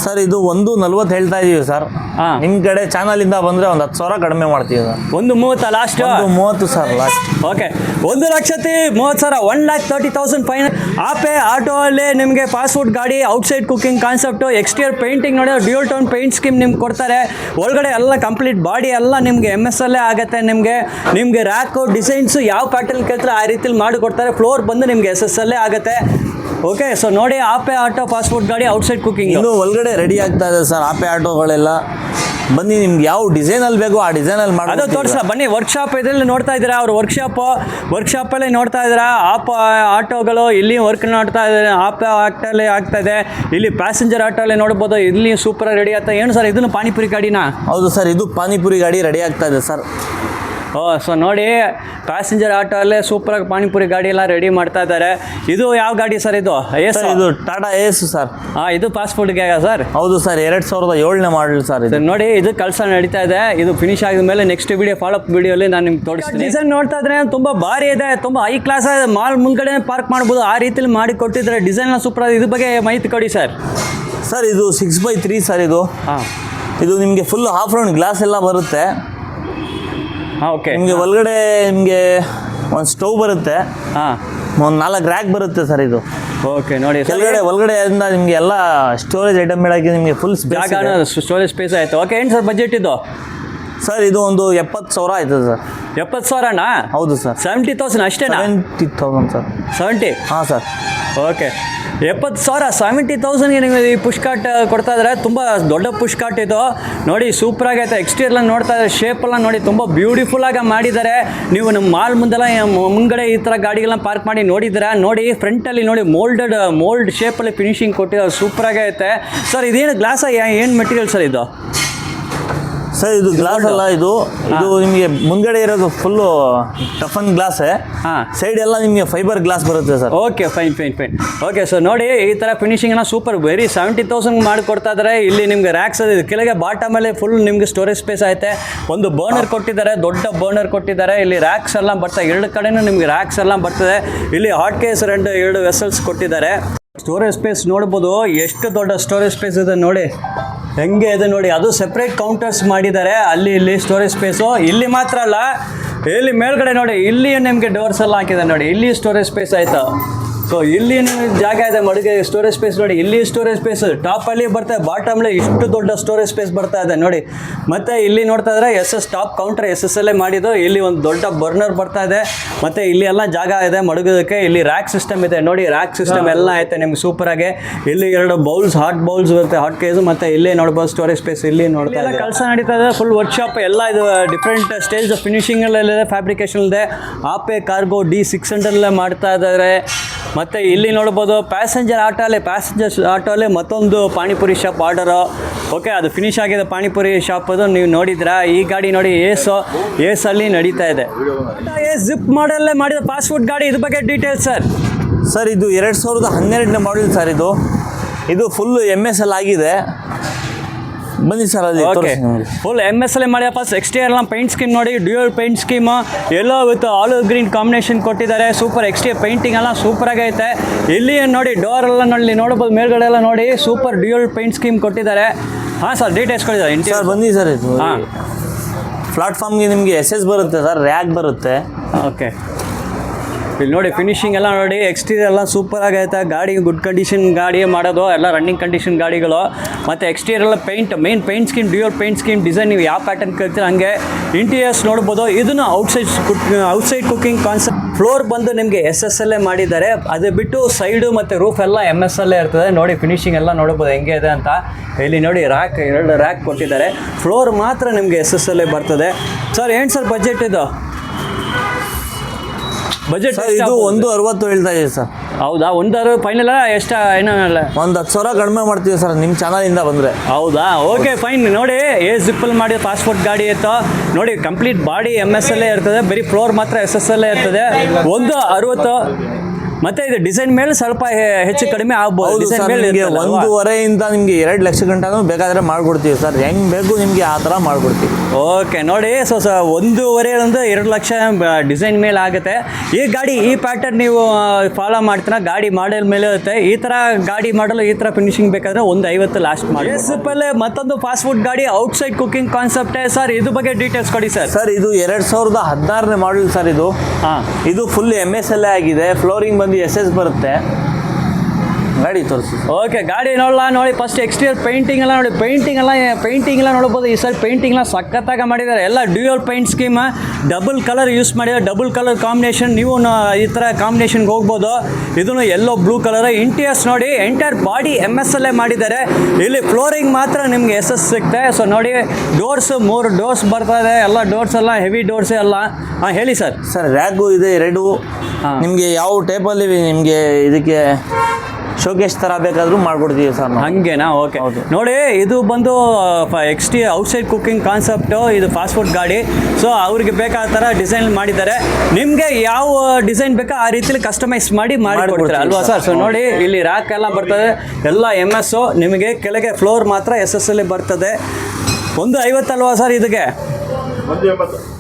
ಸರ್ ಇದು 1,40 ಹೇಳ್ತಾ ಇದೀವಿ ಸರ್. ಹಾಂ, ನಿಮ್ಮ ಕಡೆ ಚಾನಲಿಂದ ಬಂದರೆ ಒಂದು 10,000 ಕಡಿಮೆ ಮಾಡ್ತೀವಿ sir. 1,30 last? 1,30 sir last. Okay, 1,30,000 1,30,000 fine. Ape auto ಅಲ್ಲಿ ನಿಮಗೆ ಫಾಸ್ಟ್ ಫುಡ್ ಗಾಡಿ outside cooking concept. Exterior painting ನೋಡಿ ಡ್ಯೂಯಲ್ ಟೋನ್ ಪೇಂಟ್ ಸ್ಕೀಮ್ ನಿಮ್ಗೆ ಕೊಡ್ತಾರೆ. ಒಳಗಡೆ ಎಲ್ಲ ಕಂಪ್ಲೀಟ್ ಬಾಡಿ ಎಲ್ಲ ನಿಮಗೆ MS ಅಲ್ಲೇ ಆಗುತ್ತೆ. ನಿಮಗೆ ರ್ಯಾಕು ಡಿಸೈನ್ಸು ಯಾವ ಪ್ಯಾಟರ್ನ್ ಕೇಳ್ತಾರೆ ಆ ರೀತಿಲಿ ಮಾಡಿಕೊಡ್ತಾರೆ. ಫ್ಲೋರ್ ಬಂದು ನಿಮಗೆ SS ಅಲ್ಲೇ ಆಗುತ್ತೆ. ಓಕೆ ಸೊ ನೋಡಿ ಆಪೆ ಆಟೋ ಫಾಸ್ಟ್ ಫುಡ್ ಗಾಡಿ ಔಟ್ಸೈಡ್ ಕುಕಿಂಗ್. ಇನ್ನು ಒಳಗಡೆ ರೆಡಿ ಆಗ್ತಾ ಇದೆ ಸರ್ ಆಪೆ ಆಟೋಗಳೆಲ್ಲ. ಬನ್ನಿ ನಿಮ್ಗೆ ಯಾವ ಡಿಸೈನಲ್ಲಿ ಬೇಕು ಆ ಡಿಸೈನಲ್ಲಿ ಅದು ಮಾಡಿ ತೋರಿಸ ಬನ್ನಿ. ವರ್ಕ್ಶಾಪ್ ಇದರಲ್ಲಿ ನೋಡ್ತಾ ಇದ್ದೀರಾ, ಅವ್ರ ವರ್ಕ್ಶಾಪಲ್ಲಿ ನೋಡ್ತಾ ಇದ್ದೀರಾ ಆಟೋಗಳು ಇಲ್ಲಿ ವರ್ಕ್ ನೋಡ್ತಾ ಇದ್ದಾರೆ. ಆಟೋಲ್ಲಿ ಆಗ್ತಾ ಇದೆ, ಇಲ್ಲಿ ಪ್ಯಾಸೆಂಜರ್ ಆಟೋಲ್ಲಿ ನೋಡ್ಬೋದು. ಇಲ್ಲಿ ಸೂಪರ್ ರೆಡಿ ಆಗ್ತಾ. ಏನು ಸರ್ ಇದನ್ನು ಪಾನಿಪುರಿ ಗಾಡಿನಾ? ಹೌದು ಸರ್, ಇದು ಪಾನಿಪುರಿ ಗಾಡಿ ರೆಡಿ ಆಗ್ತಾ ಇದೆ ಸರ್. ಸೊ ನೋಡಿ ಪ್ಯಾಸೆಂಜರ್ ಆಟೋ ಅಲ್ಲೇ ಸೂಪರಾಗಿ ಪಾನಿಪುರಿ ಗಾಡಿ ಎಲ್ಲ ರೆಡಿ ಮಾಡ್ತಾ ಇದ್ದಾರೆ. ಇದು ಯಾವ ಗಾಡಿ ಸರ್ ಇದು? ಸರ್ ಇದು ಟಾಟಾ ಏಸ್ ಸರ್. ಇದು ಫಾಸ್ಟ್ ಫುಡ್ಗೆ ಸರ್? ಹೌದು ಸರ್, 2007ನೇ ಮಾಡಲ್ ಸರ್ ಇದು. ನೋಡಿ ಇದು ಕೆಲಸ ನಡೀತಾ ಇದೆ. ಇದು ಫಿನಿಶ್ ಆಗಿದ ಮೇಲೆ ನೆಕ್ಸ್ಟ್ ವಿಡಿಯೋ ಫಾಲೋಅಪ್ ವಿಡಿಯೋಲಿ ನಾನು ನಿಮ್ಗೆ ತೋರಿಸ್ತೀನಿ. ಡಿಸೈನ್ ನೋಡ್ತಾ ಇದ್ರೆ ತುಂಬ ಭಾರಿ ಇದೆ, ತುಂಬ ಹೈ ಕ್ಲಾಸ್ ಇದೆ. ಮಾಲ್ ಮುಂದ್ಗಡೆ ಪಾರ್ಕ್ ಮಾಡ್ಬೋದು, ಆ ರೀತಿಲಿ ಮಾಡಿ ಕೊಟ್ಟಿದ್ದಾರೆ. ಡಿಸೈನ್ ಸೂಪರ್ ಆಗಿದೆ. ಇದ್ರ ಬಗ್ಗೆ ಮಾಹಿತಿ ಕೊಡಿ ಸರ್. ಸರ್ ಇದು 6x3 ಸರ್ ಇದು. ಇದು ನಿಮಗೆ ಫುಲ್ ಹಾಫ್ ರೌಂಡ್ ಗ್ಲಾಸ್ ಎಲ್ಲ ಬರುತ್ತೆ. ಓಕೆ. ನಿಮಗೆ ಒಳಗಡೆ ನಿಮಗೆ ಒಂದು ಸ್ಟವ್ ಬರುತ್ತೆ, ಒಂದು 4 ರ್ಯಾಕ್ ಬರುತ್ತೆ ಸರ್ ಇದು. ಓಕೆ ನೋಡಿ ಕೆಳಗಡೆ ಒಳಗಡೆ ನಿಮಗೆ ಎಲ್ಲ ಸ್ಟೋರೇಜ್ ಐಟಮ್ ಇಡೋಕ್ಕೆ ನಿಮಗೆ ಫುಲ್ ಸ್ಟೋರೇಜ್ ಸ್ಪೇಸ್ ಆಯಿತು. ಓಕೆ, ಏನು ಸರ್ ಬಜೆಟ್ ಇದು? ಸರ್ ಇದು ಒಂದು 70,000 ಆಯ್ತದೆ ಸರ್. 70,000ನಾ? ಹೌದು ಸರ್. 70,000 ಅಷ್ಟೇನಾ? 70,000 ಸರ್. 70? ಹಾಂ ಸರ್. ಓಕೆ, 70,000 70,000ಗೆ ನೀವು ಈ ಪುಷ್ ಕಾರ್ಟ್ ಕೊಡ್ತಾ ಇದ್ದಾರೆ. ತುಂಬ ದೊಡ್ಡ ಪುಷ್ ಕಾರ್ಟ್ ಇದು. ನೋಡಿ ಸೂಪರ್ ಆಗೈತೆ. ಎಕ್ಸ್ಟೀರಿಯರ್ ನೋಡ್ತಾ ಇದ್ದಾರೆ, ಶೇಪೆಲ್ಲ ನೋಡಿ ತುಂಬ ಬ್ಯೂಟಿಫುಲ್ಲಾಗಿ ಮಾಡಿದ್ದಾರೆ. ನೀವು ನಮ್ಮ ಮಾಲ್ ಮುಂದೆಲ್ಲ ಮುಂಗಡೆ ಈ ಥರ ಗಾಡಿಗಳನ್ನ ಪಾರ್ಕ್ ಮಾಡಿ ನೋಡಿದ್ದೀರಾ? ನೋಡಿ ಫ್ರಂಟಲ್ಲಿ ನೋಡಿ ಮೋಲ್ಡ್ ಶೇಪಲ್ಲಿ ಫಿನಿಶಿಂಗ್ ಕೊಟ್ಟಿದ್ದಾರೆ. ಸೂಪರ್ ಆಗೈತೆ ಸರ್. ಇದೇನು ಗ್ಲಾಸ? ಏನು ಮೆಟೀರಿಯಲ್ ಸರ್ ಇದು? ಸರ್ ಇದು ಗ್ಲಾಸ್ ಅಲ್ಲ, ಇದು ನಿಮಗೆ ಮುಂದ್ಗಡೆ ಇರೋದು ಫುಲ್ಲು ಟಫನ್ ಗ್ಲಾಸೇ. ಸೈಡ್ ಎಲ್ಲ ನಿಮಗೆ ಫೈಬರ್ ಗ್ಲಾಸ್ ಬರುತ್ತೆ sir. Okay, fine. Okay, so ನೋಡಿ ಈ ಥರ ಫಿನಿಶಿಂಗ್ನ ಸೂಪರ್ ವೆರಿ 70,000 ಮಾಡಿಕೊಡ್ತಾ ಇದ್ದಾರೆ. ಇಲ್ಲಿ ನಿಮ್ಗೆ ರ್ಯಾಕ್ಸ್ ಇದೆ, ಕೆಳಗೆ ಬಾಟಮಲ್ಲಿ ಫುಲ್ ನಿಮ್ಗೆ ಸ್ಟೋರೇಜ್ ಸ್ಪೇಸ್ ಐತೆ. ಒಂದು ಬರ್ನರ್ ಕೊಟ್ಟಿದ್ದಾರೆ, ದೊಡ್ಡ ಬರ್ನರ್ ಕೊಟ್ಟಿದ್ದಾರೆ. ಇಲ್ಲಿ ರ್ಯಾಕ್ಸ್ ಎಲ್ಲ ಬರ್ತದೆ, 2 ಕಡೆನೂ ನಿಮ್ಗೆ ರ್ಯಾಕ್ಸ್ ಎಲ್ಲ ಬರ್ತದೆ. ಇಲ್ಲಿ ಹಾಟ್ ಕೇಸ್ 2 ವೆಸಲ್ಸ್ ಕೊಟ್ಟಿದ್ದಾರೆ. ಸ್ಟೋರೇಜ್ ಸ್ಪೇಸ್ ನೋಡ್ಬೋದು, ಎಷ್ಟು ದೊಡ್ಡ ಸ್ಟೋರೇಜ್ ಸ್ಪೇಸ್ ಇದೆ ನೋಡಿ, ಹೆಂಗೆ ಇದೆ ನೋಡಿ. ಅದು ಸೆಪ್ರೇಟ್ ಕೌಂಟರ್ಸ್ ಮಾಡಿದ್ದಾರೆ. ಇಲ್ಲಿ ಸ್ಟೋರೇಜ್ ಸ್ಪೇಸು. ಇಲ್ಲಿ ಮಾತ್ರ ಅಲ್ಲ, ಇಲ್ಲಿ ಮೇಲ್ಗಡೆ ನೋಡಿ, ಇಲ್ಲಿ ನಿಮಗೆ ಡೋರ್ಸ್ ಎಲ್ಲ ಹಾಕಿದೆ ನೋಡಿ. ಇಲ್ಲಿ ಸ್ಟೋರೇಜ್ ಸ್ಪೇಸ್ ಆಯಿತು. ಸೊ ಇಲ್ಲಿ ಜಾಗ ಇದೆ ಮಡುಗೆ ಸ್ಟೋರೇಜ್ ಸ್ಪೇಸ್ ನೋಡಿ. ಇಲ್ಲಿ ಸ್ಟೋರೇಜ್ ಸ್ಪೇಸ್ ಟಾಪಲ್ಲಿ ಬರ್ತದೆ, ಬಾಟಮ್ಲಿ ಇಷ್ಟು ದೊಡ್ಡ ಸ್ಟೋರೇಜ್ ಸ್ಪೇಸ್ ಬರ್ತಾ ಇದೆ ನೋಡಿ. ಮತ್ತು ಇಲ್ಲಿ ನೋಡ್ತಾ ಇದ್ರೆ ಟಾಪ್ ಕೌಂಟರ್ SSLೇ ಮಾಡಿದ್ದು. ಇಲ್ಲಿ ಒಂದು ದೊಡ್ಡ ಬರ್ನರ್ ಬರ್ತಾ ಇದೆ. ಮತ್ತು ಇಲ್ಲಿ ಎಲ್ಲ ಜಾಗ ಇದೆ ಮಡಗೋದಕ್ಕೆ. ಇಲ್ಲಿ ರ್ಯಾಕ್ ಸಿಸ್ಟಮ್ ಇದೆ ನೋಡಿ, ರ್ಯಾಕ್ ಸಿಸ್ಟಮ್ ಎಲ್ಲ ಐತೆ ನಿಮ್ಗೆ ಸೂಪರಾಗಿ. ಇಲ್ಲಿ 2 ಬೌಲ್ಸ್, ಹಾಟ್ ಬೌಲ್ಸ್ ಬರುತ್ತೆ, ಹಾಟ್ ಕೇಸು. ಮತ್ತು ಇಲ್ಲಿ ನೋಡ್ಬೋದು ಸ್ಟೋರೇಜ್ ಸ್ಪೇಸ್. ಇಲ್ಲಿ ನೋಡ್ತಾ ಎಲ್ಲ ಕೆಲಸ ನಡೀತಾ ಇದೆ. ಫುಲ್ ವರ್ಕ್ಶಾಪ್ ಎಲ್ಲ ಇದು ಡಿಫ್ರೆಂಟ್ ಸ್ಟೇಜ್ ಫಿನಿಶಿಂಗಲ್ಲಿದೆ, ಫ್ಯಾಬ್ರಿಕೇಷನ್ ಇದೆ. ಆಪೆ ಕಾರ್ಗೋ D600 ಮಾಡ್ತಾ ಇದ್ದಾರೆ. ಮತ್ತು ಇಲ್ಲಿ ನೋಡ್ಬೋದು ಪ್ಯಾಸೆಂಜರ್ ಆಟೋಲ್ಲಿ ಮತ್ತೊಂದು ಪಾನಿಪುರಿ ಶಾಪ್ ಆರ್ಡರು. ಓಕೆ, ಅದು ಫಿನಿಶ್ ಆಗಿದೆ ಪಾನಿಪುರಿ ಶಾಪ್. ಅದು ನೀವು ನೋಡಿದ್ರಾ? ಈ ಗಾಡಿ ನೋಡಿ ಏಸಲ್ಲಿ ನಡೀತಾ ಇದೆ. ಜಿಪ್ ಮಾಡಲ್ಲೇ ಮಾಡಿದ ಫಾಸ್ಟ್ ಫುಡ್ ಗಾಡಿ. ಇದ್ರ ಬಗ್ಗೆ ಡೀಟೇಲ್ಸ್ ಸರ್. ಸರ್ ಇದು 2012ನೇ ಮಾಡಲ್ ಸರ್. ಇದು ಫುಲ್ MSL ಆಗಿದೆ. ಬನ್ನಿ ಸರ್, ಅಲ್ಲಿ ಫುಲ್ MSL ಮಾಡಿ. ಫಸ್ಟ್ ಎಕ್ಸ್ಟೀರಿಯರ್ ಪೇಂಟ್ ಸ್ಕೀಮ್ ನೋಡಿ, dual paint scheme, yellow with olive green combination ಕೊಟ್ಟಿದ್ದಾರೆ. ಸೂಪರ್ ಎಕ್ಸ್ಟೀರಿಯರ್ ಪೇಂಟಿಂಗ್ ಎಲ್ಲ ಸೂಪರ್ ಆಗೈತೆ. ಇಲ್ಲಿ ನೋಡಿ ಡೋರ್ ಎಲ್ಲ ನೋಡಿ ನೋಡ್ಬೋದು, ಮೇಲ್ಗಡೆ ಎಲ್ಲ ನೋಡಿ ಸೂಪರ್ ಡ್ಯೂಯಲ್ ಪೇಂಟ್ ಸ್ಕೀಮ್ ಕೊಟ್ಟಿದ್ದಾರೆ. ಹಾಂ ಸರ್, ಡೀಟೇಲ್ಸ್ ಕೊಟ್ಟಿದ್ದಾರೆ. ಸರ್ ಬನ್ನಿ ಸರ್, ಇದು ಪ್ಲಾಟ್ಫಾರ್ಮ್ಗೆ ನಿಮಗೆ SS ಬರುತ್ತೆ ಸರ್, ರ್ಯಾಕ್ ಬರುತ್ತೆ. ಓಕೆ, ಇಲ್ಲಿ ನೋಡಿ ಫಿನಿಶಿಂಗ್ ಎಲ್ಲ ನೋಡಿ, ಎಕ್ಸ್ಟೀರಿಯರ್ ಎಲ್ಲ ಸೂಪರ್ ಆಗೈತೆ. ಗಾಡಿ ಗುಡ್ ಕಂಡೀಷನ್ ಗಾಡಿ ಮಾಡೋದು, ಎಲ್ಲ ರನ್ನಿಂಗ್ ಕಂಡೀಷನ್ ಗಾಡಿಗಳು. ಮತ್ತು ಎಕ್ಸ್ಟೀರಿಯರ್ ಎಲ್ಲ main paint scheme, dual paint scheme design ನೀವು ಯಾವ ಪ್ಯಾಟರ್ನ್ ಕೇಳ್ತೀರ ಹಂಗೆ. ಇಂಟೀರಿಯರ್ಸ್ ನೋಡ್ಬೋದು. ಇದನ್ನು ಔಟ್ಸೈಡ್ ಕುಕಿಂಗ್ ಕಾನ್ಸೆಪ್ಟ್. ಫ್ಲೋರ್ ಬಂದು ನಿಮಗೆ SSLೇ ಮಾಡಿದ್ದಾರೆ. ಅದು ಬಿಟ್ಟು ಸೈಡು ಮತ್ತು ರೂಫ್ ಎಲ್ಲ MSLೇ ಇರ್ತದೆ. ನೋಡಿ ಫಿನಿಶಿಂಗ್ ಎಲ್ಲ ನೋಡ್ಬೋದು ಹೆಂಗೆ ಇದೆ ಅಂತ. ಇಲ್ಲಿ ನೋಡಿ 2 ರ್ಯಾಕ್ ಕೊಟ್ಟಿದ್ದಾರೆ. ಫ್ಲೋರ್ ಮಾತ್ರ ನಿಮಗೆ SSLೇ ಬರ್ತದೆ. ಸರ್ ಏನು ಸರ್ ಬಜೆಟ್ ಇದು? ಬಜೆಟ್ ಇದು 160 ಹೇಳ್ತಾ ಇದೆ ಸರ್. ಹೌದಾ? 160 ಫೈನಲ್ ಎಷ್ಟು? ಏನಲ್ಲ, ಒಂದು 10,000 ಕಡಿಮೆ ಮಾಡ್ತೀವಿ ಸರ್ ನಿಮ್ಮ ಚಾನಲಿಂದ ಬಂದರೆ. ಹೌದಾ? Okay, fine. ನೋಡಿ ಜಿಪ್ಪಲ್ಲಿ ಮಾಡಿ ಫಾಸ್ಟ್ ಫುಡ್ ಗಾಡಿ ಇತ್ತು ನೋಡಿ. ಕಂಪ್ಲೀಟ್ ಬಾಡಿ MSLೇ ಇರ್ತದೆ, ಬರೀ ಫ್ಲೋರ್ ಮಾತ್ರ SSLೇ ಇರ್ತದೆ. 160. ಮತ್ತೆ ಇದು ಡಿಸೈನ್ ಮೇಲೆ ಸ್ವಲ್ಪ ಹೆಚ್ಚು ಕಡಿಮೆ ಆಗ್ಬೋದು. ಡಿಸೈನ್ ಮೇಲೆ 1.5 ನಿಮಗೆ 2 ಲಕ್ಷ ಗಂಟನೂ ಬೇಕಾದರೆ ಮಾಡ್ಕೊಡ್ತೀವಿ ಸರ್. ಹೆಂಗೆ ಬೇಕು ನಿಮಗೆ ಆ ಥರ ಮಾಡ್ಕೊಡ್ತೀವಿ. ಓಕೆ, ನೋಡಿ 1.5 ಅಂದ್ರೆ 2 ಲಕ್ಷ ಡಿಸೈನ್ ಮೇಲೆ ಆಗುತ್ತೆ. ಈ ಗಾಡಿ ಈ ಪ್ಯಾಟರ್ನ್ ನೀವು ಫಾಲೋ ಮಾಡ್ತೀರಾ, ಗಾಡಿ ಮಾಡೆಲ್ ಮೇಲೆ ಇರುತ್ತೆ. ಈ ಥರ ಗಾಡಿ ಮಾಡಲು ಈ ಥರ ಫಿನಿಶಿಂಗ್ ಬೇಕಾದರೆ 150 ಲಾಸ್ಟ್ ಮಾಡಿ. ಸಿಪ್ಪಲ್ಲೇ ಮತ್ತೊಂದು ಫಾಸ್ಟ್ ಫುಡ್ ಗಾಡಿ ಔಟ್ಸೈಡ್ ಕುಕಿಂಗ್ ಕಾನ್ಸೆಪ್ಟೇ ಸರ್. ಇದ್ರ ಬಗ್ಗೆ ಡೀಟೇಲ್ಸ್ ಕೊಡಿ ಸರ್. ಸರ್ ಇದು 2016ನೇ ಮಾಡಲ್ ಸರ್. ಇದು ಫುಲ್ MSLೇ ಆಗಿದೆ. ಫ್ಲೋರಿಂಗ್ ಬಂದು SS ಬರುತ್ತೆ. ಗಾಡಿ ತೋರಿಸಿ. ಓಕೆ, ಗಾಡಿ ನೋಡಲ್ಲ ನೋಡಿ. ಫಸ್ಟ್ ಎಕ್ಸ್ಟೀರಿಯರ್ ಪೇಂಟಿಂಗ್ ಎಲ್ಲ ನೋಡಿ. ಪೇಂಟಿಂಗ್ ಎಲ್ಲ ನೋಡ್ಬೋದು. ಈ ಸರಿ ಪೇಂಟಿಂಗ್ ಎಲ್ಲ ಸಖತ್ತಾಗಿ ಮಾಡಿದ್ದಾರೆ. ಎಲ್ಲ dual paint scheme, double colour use ಮಾಡಿದ್ದಾರೆ. Double colour combination. ನೀವು ಈ ಥರ ಕಾಂಬಿನೇಷನ್ಗೆ ಹೋಗ್ಬೋದು. ಇದನ್ನು ಎಲ್ಲೋ ಬ್ಲೂ ಕಲರ್. ಇಂಟೀರಿಯರ್ಸ್ ನೋಡಿ, ಎಂಟೈರ್ ಬಾಡಿ MS ಅಲ್ಲೇ ಮಾಡಿದ್ದಾರೆ. ಇಲ್ಲಿ ಫ್ಲೋರಿಂಗ್ ಮಾತ್ರ ನಿಮ್ಗೆ SS ಸಿಗುತ್ತೆ. ಸೊ ನೋಡಿ, ಡೋರ್ಸ್ 3 ಡೋರ್ಸ್ ಬರ್ತದೆ. ಎಲ್ಲ ಡೋರ್ಸ್ ಎಲ್ಲ ಹೆವಿ ಡೋರ್ಸ್ ಎಲ್ಲ. ಹಾಂ, ಹೇಳಿ ಸರ್. ಸರ್ ರ್ಯಾಗು ಇದೆ 2. ನಿಮಗೆ ಯಾವ ಟೈಪಲ್ಲಿ ನಿಮಗೆ ಇದಕ್ಕೆ ಶೋಕೇಶ್ ಥರ ಬೇಕಾದರೂ ಮಾಡ್ಕೊಡ್ತೀವಿ ಸರ್ ನಾವು. ಹಂಗೇನಾ? ಓಕೆ. ನೋಡಿ, ಇದು ಬಂದು ಔಟ್ಸೈಡ್ ಕುಕ್ಕಿಂಗ್ ಕಾನ್ಸೆಪ್ಟು. ಇದು ಫಾಸ್ಟ್ ಫುಡ್ ಗಾಡಿ. ಸೊ ಅವ್ರಿಗೆ ಬೇಕಾದ ಥರ ಡಿಸೈನ್ ಮಾಡಿದ್ದಾರೆ. ನಿಮಗೆ ಯಾವ ಡಿಸೈನ್ ಬೇಕೋ ಆ ರೀತಿಲಿ ಕಸ್ಟಮೈಸ್ ಮಾಡಿ ಕೊಡ್ತಾರೆ ಅಲ್ವಾ ಸರ್? ಸೊ ನೋಡಿ, ಇಲ್ಲಿ ರ್ಯಾಕ್ ಎಲ್ಲ ಬರ್ತದೆ. ಎಲ್ಲ MS. ನಿಮಗೆ ಕೆಳಗೆ ಫ್ಲೋರ್ ಮಾತ್ರ SS ಅಲ್ಲಿ ಬರ್ತದೆ. 150 ಅಲ್ವಾ ಸರ್ ಇದಕ್ಕೆ?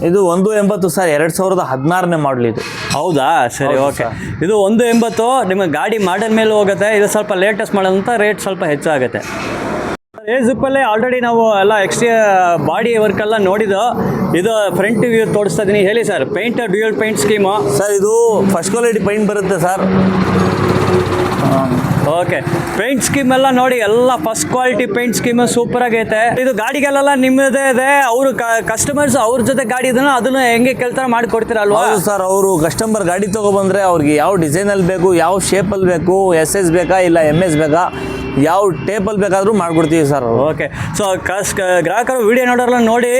ಇದು 180 ಸರ್. 2016ನೇ ಮಾಡಲ್ ಇದು. ಹೌದಾ? ಸರಿ, ಓಕೆ. ಇದು 180. ನಿಮ್ಮ ಗಾಡಿ ಮಾಡಲ್ ಮೇಲೆ ಹೋಗುತ್ತೆ. ಇದು ಸ್ವಲ್ಪ ಲೇಟೆಸ್ಟ್ ಮಾಡಲ್ ಅಂತ ರೇಟ್ ಸ್ವಲ್ಪ ಹೆಚ್ಚಾಗುತ್ತೆ. ಜಿಪ್ಪಲ್ಲೇ ಆಲ್ರೆಡಿ ನಾವು ಎಲ್ಲ ಬಾಡಿ ವರ್ಕ್ ಎಲ್ಲ ನೋಡಿದ್ದು. ಇದು ಫ್ರಂಟ್ ವ್ಯೂ ತೋರಿಸ್ತಾ ಇದ್ದೀನಿ. ಹೇಳಿ sir. Paint dual paint scheme sir. ಇದು ಫಸ್ಟ್ ಕ್ವಾಲಿಟಿ ಪೇಂಟ್ ಬರುತ್ತೆ ಸರ್. ಓಕೆ, ಪೇಂಟ್ ಸ್ಕೀಮ್ ಎಲ್ಲ ನೋಡಿ. ಎಲ್ಲ first quality paint scheme super ಆಗೈತೆ. ಇದು ಗಾಡಿಗೆಲ್ಲ ನಿಮ್ಮದೇ ಇದೆ. ಅವರು ಕಸ್ಟಮರ್ಸ್ ಅವ್ರ ಜೊತೆ ಗಾಡಿ ಇದನ್ನ ಅದನ್ನ ಹೆಂಗೆ ಕೇಳ್ತಾರೆ ಮಾಡಿಕೊಡ್ತೀರಲ್ವಾ? ಹೌದು ಸರ್. ಅವರು ಕಸ್ಟಮರ್ ಗಾಡಿ ತೊಗೊಬಂದ್ರೆ ಅವ್ರಿಗೆ ಯಾವ ಡಿಸೈನಲ್ಲಿ ಬೇಕು, ಯಾವ ಶೇಪಲ್ಲಿ ಬೇಕು, SS ಬೇಕಾ ಇಲ್ಲ MS ಬೇಕಾ, ಯಾವ ಟೇಪಲ್ಲಿ ಬೇಕಾದರೂ ಮಾಡಿಕೊಡ್ತೀವಿ ಸರ್. ಓಕೆ. ಸೊ ಗ್ರಾಹಕರು ವಿಡಿಯೋ ನೋಡೋಲ್ಲ ನೋಡಿ.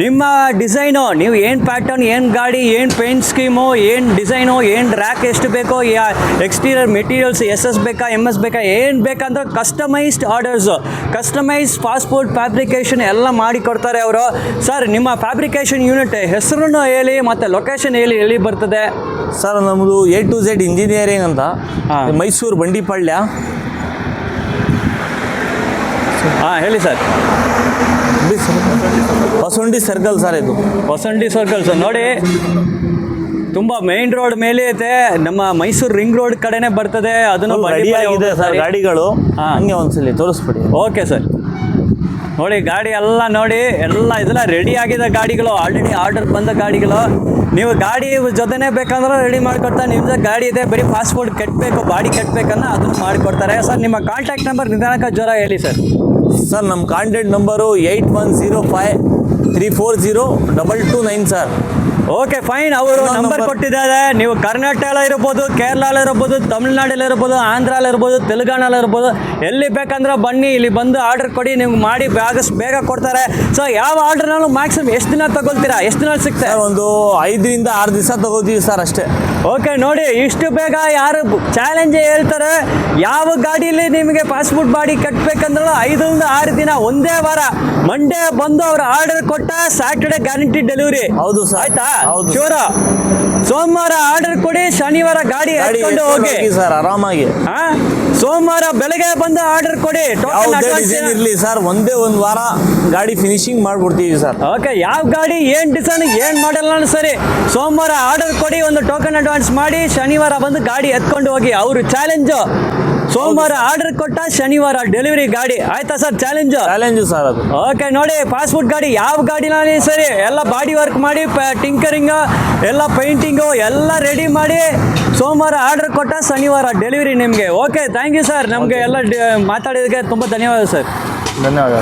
ನಿಮ್ಮ ಡಿಸೈನು, ನೀವು ಏನು ಪ್ಯಾಟರ್ನ್, ಏನು ಗಾಡಿ, ಏನು ಪೇಂಟ್ ಸ್ಕೀಮು, ಏನು ಡಿಸೈನು, ಏನು ರ್ಯಾಕ್ ಎಷ್ಟು ಬೇಕೋ, ಎಕ್ಸ್ಟೀರಿಯರ್ ಮೆಟೀರಿಯಲ್ಸ್ SS ಬೇಕಾ MS ಬೇಕಾ, ಏನು ಬೇಕಂದ್ರೆ customised orders, customise fast food fabrication ಎಲ್ಲ ಮಾಡಿ ಕೊಡ್ತಾರೆ ಅವರು. ಸರ್, ನಿಮ್ಮ ಫ್ಯಾಬ್ರಿಕೇಷನ್ ಯೂನಿಟ್ ಹೆಸರನ್ನು ಹೇಳಿ ಮತ್ತು ಲೊಕೇಶನ್ ಎಲ್ಲಿ ಬರ್ತದೆ ಸರ್? ನಮ್ಮದು A to Z ಇಂಜಿನಿಯರಿಂಗ್ ಅಂತ, ಮೈಸೂರು ಬಂಡಿಪಾಳ್ಯ. ಹಾಂ, ಹೇಳಿ ಸರ್. ಹೊಸಂಡಿ circle sir. ಇದು ಹೊಸಂಡಿ ಸರ್ಕಲ್ ಸರ್. ನೋಡಿ, ತುಂಬ ಮೇನ್ ರೋಡ್ ಮೇಲೆ ಐತೆ. ನಮ್ಮ ಮೈಸೂರು ರಿಂಗ್ ರೋಡ್ ಕಡೆನೇ ಬರ್ತದೆ. ಅದನ್ನು ರೆಡಿ ಆಗಿದೆ ಸರ್ ಗಾಡಿಗಳು. ಹಂಗೆ ಒಂದ್ಸಲಿ ತೋರಿಸ್ಬಿಡಿ. Okay sir. ನೋಡಿ, ಗಾಡಿ ಎಲ್ಲ ನೋಡಿ. ಇದೆಲ್ಲ ರೆಡಿ ಆಗಿದೆ ಗಾಡಿಗಳು. ಆಲ್ರೆಡಿ ಆರ್ಡರ್ ಬಂದ ಗಾಡಿಗಳು. ನೀವು ಗಾಡಿ ಜೊತೆನೇ ಬೇಕಂದ್ರೆ ರೆಡಿ ಮಾಡಿಕೊಡ್ತಾರೆ. ನಿಮ್ದು ಗಾಡಿ ಇದೆ, ಬರೀ ಫಾಸ್ಟ್ ಫುಡ್ ಕಟ್ಟಬೇಕು, ಬಾಡಿ ಕಟ್ಟಬೇಕನ್ನ ಅದನ್ನು ಮಾಡಿಕೊಡ್ತಾರೆ. ಸರ್, ನಿಮ್ಮ ಕಾಂಟ್ಯಾಕ್ಟ್ ನಂಬರ್ ನಿಧಾನಕ್ಕೆ ಜ್ವರ ಹೇಳಿ ಸರ್. ಸರ್, ನಮ್ಮ contact number 8105340229 sir. Okay, fine. ಅವರು ನಂಬರ್ ಕೊಟ್ಟಿದ್ದಾರೆ. ನೀವು ಕರ್ನಾಟಕ ಇರ್ಬೋದು, ಕೇರಳ ಇರ್ಬೋದು, ತಮಿಳ್ನಾಡಲ್ಲಿ ಇರ್ಬೋದು, ಆಂಧ್ರಲ್ಲಿ ಇರ್ಬೋದು, ತೆಲಂಗಾಣಲ್ಲಿ ಇರ್ಬೋದು, ಎಲ್ಲಿ ಬೇಕಂದ್ರೆ ಬನ್ನಿ, ಇಲ್ಲಿ ಬಂದು ಆರ್ಡರ್ ಕೊಡಿ. ನಿಮ್ಗೆ ಮಾಡಿ ಬೇಗ ಕೊಡ್ತಾರೆ. ಸೊ ಯಾವ ಆರ್ಡರ್ನಾலும் ಮ್ಯಾಕ್ಸಿಮಮ್ ಎಷ್ಟು ದಿನ ತಗೊಳ್ತೀರಾ? ಎಷ್ಟು ದಿನ ಸಿಗ್ತದೆ? ಒಂದು 5 ರಿಂದ 6 ದಿವಸ ತಗೋತೀವಿ ಸರ್ ಅಷ್ಟೇ. ಓಕೆ, ನೋಡಿ, ಇಷ್ಟು ಬೇಗ ಯಾರು ಚಾಲೆಂಜ್ ಹೇಳ್ತಾರೆ. ಯಾವ ಗಾಡಿಯಲ್ಲಿ ನಿಮಗೆ ಫಾಸ್ಟ್ ಫುಡ್ ಬಾಡಿ ಕಟ್ಟಬೇಕಂದ್ರೆ 5 ರಿಂದ 6 ದಿನ, ಒಂದೇ ವಾರ. ಮಂಡೇ ಬಂದು ಅವ್ರು ಆರ್ಡರ್ ಕೊಟ್ಟ ಸ್ಯಾಟರ್ಡೆ ಗ್ಯಾರಂಟಿ ಡೆಲಿವರಿ. ಹೌದು ಸರ್. ಆಯ್ತಾ? ಹೌದು. ಶೂರ. ಸೋಮವಾರ ಆರ್ಡರ್ ಕೊಡಿ, ಶನಿವಾರ ಗಾಡಿ ಎತ್ಕೊಂಡು ಹೋಗಿ ಸರ್ ಆರಾಮಾಗಿ. ಸೋಮವಾರ ಬೆಳಗ್ಗೆ ಬಂದು ಆರ್ಡರ್ ಕೊಡಿ. ಡಿಸೈನ್ ಇರಲಿ ಸರ್, ಒಂದೇ ಒಂದು ವಾರ ಗಾಡಿ ಫಿನಿಶಿಂಗ್ ಮಾಡ್ಕೊಡ್ತೀವಿ ಸರ್. ಓಕೆ, ಯಾವ ಗಾಡಿ ಏನು ಡಿಸೈನ್ ಏನು ಮಾಡಲ್ಲ ಸರಿ, ಸೋಮವಾರ ಆರ್ಡರ್ ಕೊಡಿ, ಒಂದು ಟೋಕನ್ ಅಡ್ವಾನ್ಸ್ ಮಾಡಿ, ಶನಿವಾರ ಬಂದು ಗಾಡಿ ಎತ್ಕೊಂಡು ಹೋಗಿ. ಅವರು ಚಾಲೆಂಜು. ಸೋಮವಾರ ಆರ್ಡರ್ ಕೊಟ್ಟ ಶನಿವಾರ ಡೆಲಿವರಿ ಗಾಡಿ. ಆಯ್ತಾ ಸರ್? ಚಾಲೆಂಜು ಸರ್ ಅದು. ಓಕೆ, ನೋಡಿ, ಫಾಸ್ಟ್ ಫುಡ್ ಗಾಡಿ ಯಾವ ಗಾಡಿನಲ್ಲಿ ಸರಿ ಎಲ್ಲ ಬಾಡಿ ವರ್ಕ್ ಮಾಡಿ, ಟಿಂಕರಿಂಗು ಎಲ್ಲ ಪೇಂಟಿಂಗು ಎಲ್ಲ ರೆಡಿ ಮಾಡಿ, ಸೋಮವಾರ ಆರ್ಡರ್ ಕೊಟ್ಟ ಶನಿವಾರ ಡೆಲಿವರಿ ನಿಮಗೆ. Okay, thank you sir. ನಮಗೆ ಎಲ್ಲ ಮಾತಾಡಿದಕ್ಕೆ ತುಂಬ ಧನ್ಯವಾದ ಸರ್. ಧನ್ಯವಾದ.